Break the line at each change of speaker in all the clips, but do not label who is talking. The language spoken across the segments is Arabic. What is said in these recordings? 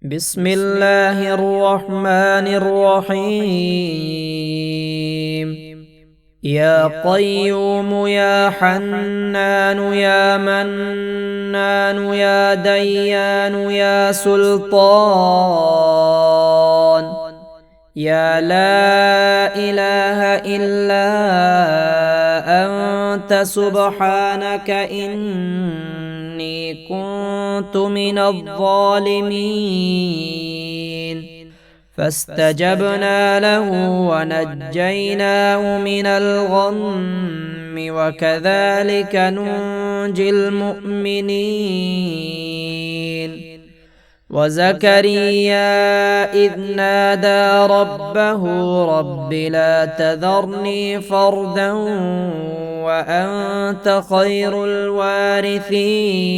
بسم الله الرحمن الرحيم. يا قيوم يا حنان يا منان يا ديان يا سلطان، يا لا إله إلا أنت سبحانك إني كنت من الظالمين. فاستجبنا له ونجيناه من الغم وكذلك ننجي المؤمنين. وزكريا إذ نادى ربه رب لا تذرني فردا وأنت خير الوارثين.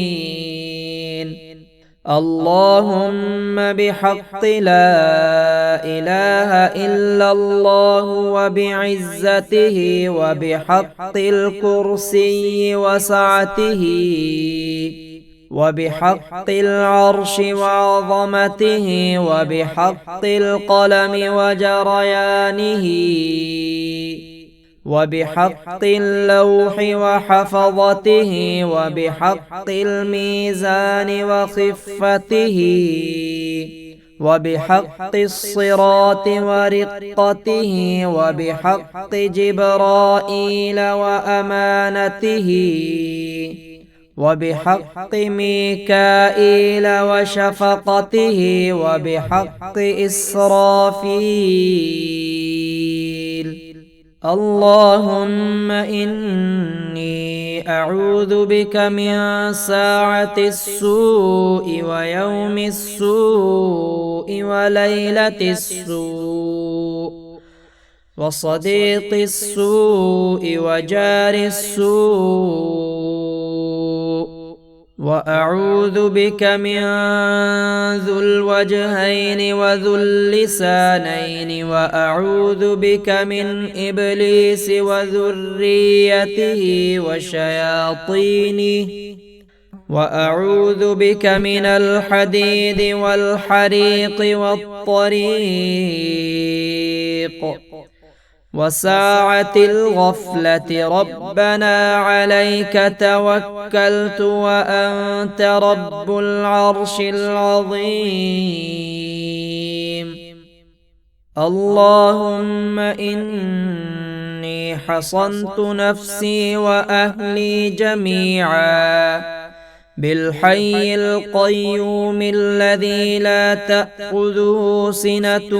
اللهم بحق لا إله إلا الله وبعزته وبحق الكرسي وسعته وبحق العرش وعظمته وبحق القلم وجريانه وبحق اللوح وحفظته وبحق الميزان وخفته وبحق الصراط ورقته وبحق جبرائيل وأمانته وبحق ميكائيل وشفقته وبحق إسرافيل. اللهم إني أعوذ بك من ساعة السوء ويوم السوء وليلة السوء وصديق السوء وجار السوء، وأعوذ بك من ذو الوجهين وذو اللسانين، وأعوذ بك من إبليس وذريته وشياطينه، وأعوذ بك من الحديد والحريق والطريق وساعة الغفلة. ربنا عليك توكلت وأنت رب العرش العظيم. اللهم إني حصنت نفسي وأهلي جميعا بالحي القيوم الذي لا تأخذه سنة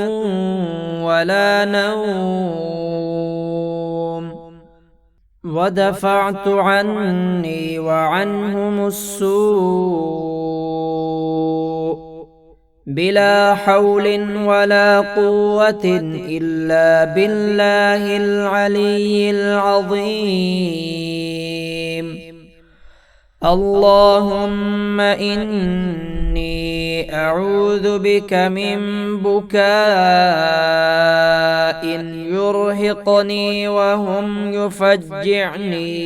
ولا نوم، ودفعت عني وعنهم السوء بلا حول ولا قوة إلا بالله العلي العظيم. اللهم إني أعوذ بك من بكاء يرهقني وهم يفجعني.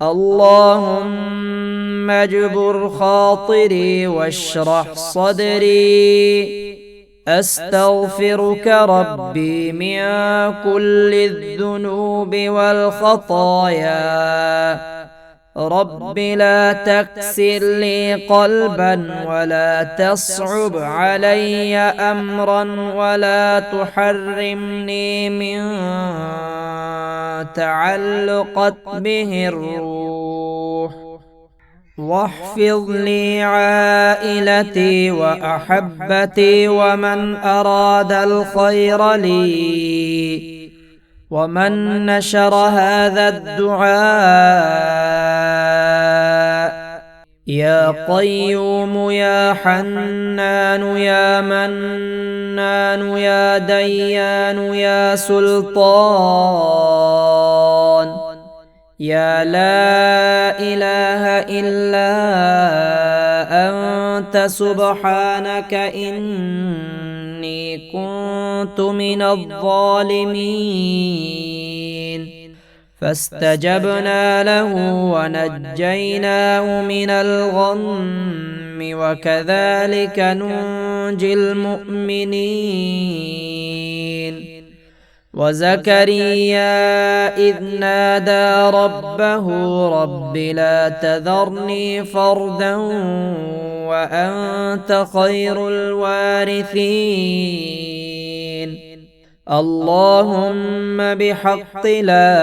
اللهم اجبر خاطري واشرح صدري. أستغفرك ربي من كل الذنوب والخطايا. رب لا تكسر لي قلبا ولا تصعب علي أمرا ولا تحرمني من تعلقت به الروح. واحفظ لي عائلتي وأحبتي ومن أراد الخير لي ومن نشر هذا الدعاء. يا قيوم يا حنان يا منان يا ديان يا سلطان، يا لا إله إلا أنت سبحانك إني كنت من الظالمين. فاستجبنا له ونجيناه من الغم وكذلك ننجي المؤمنين. وزكريا إذ نادى ربه رب لا تذرني فردا وأنت خير الوارثين. اللهم بحق لا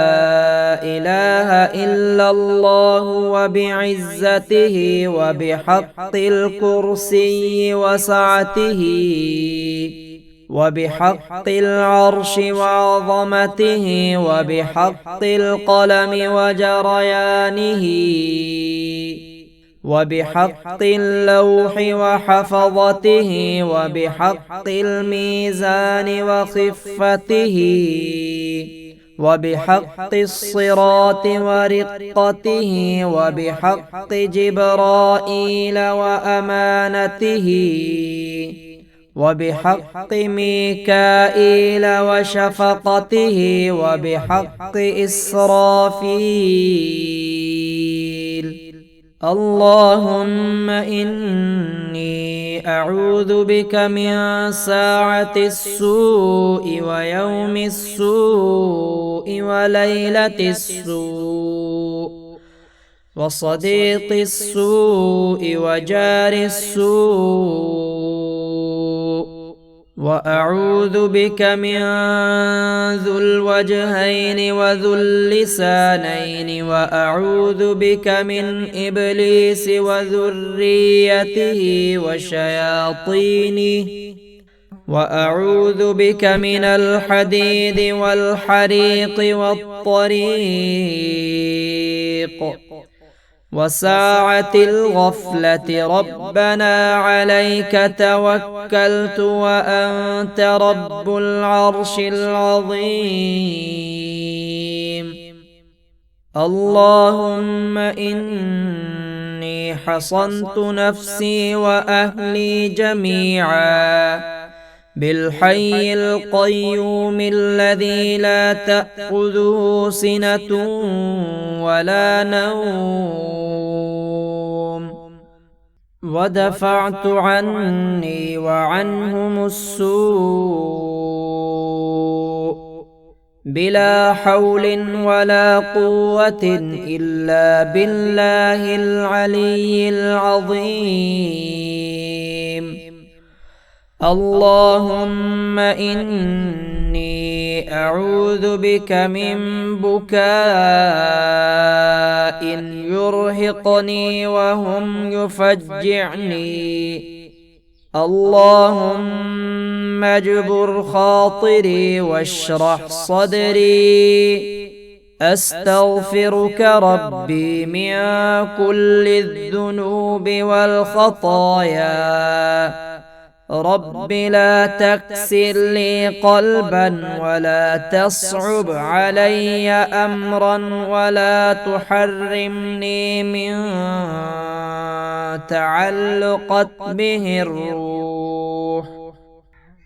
إله إلا الله وبعزته وبحق الكرسي وسعته وبحق العرش وعظمته وبحق القلم وجريانه وبحق اللوح وحفظته وبحق الميزان وخفته وبحق الصراط ورقته وبحق جبرائيل وأمانته وبحق ميكائيل وشفقته وبحق إسرافيل. اللهم إني أعوذ بك من ساعة السوء ويوم السوء وليلة السوء وصديق السوء وجار السوء، وأعوذ بك من ذو الوجهين وذو اللسانين، وأعوذ بك من إبليس وذريته وشياطينه، وأعوذ بك من الحديد والحريق والطريق وساعة الغفلة. ربنا عليك توكلت وأنت رب العرش العظيم. اللهم إني حصنت نفسي وأهلي جميعا بالحي القيوم الذي لا تأخذه سنة ولا نوم، ودفعت عني وعنهم السوء بلا حول ولا قوة إلا بالله العلي العظيم. اللهم إني أعوذ بك من بكاء يرهقني وهم يفجعني. اللهم اجبر خاطري واشرح صدري. أستغفرك ربي من كل الذنوب والخطايا. رب لا تكسر لي قلبا ولا تصعب علي أمرا ولا تحرمني من تعلقت به الروح.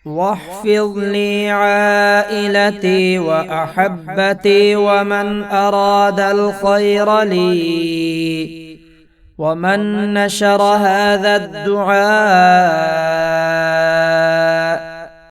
واحفظ لي عائلتي وأحبتي ومن أراد الخير لي، ومن نشر هذا الدعاء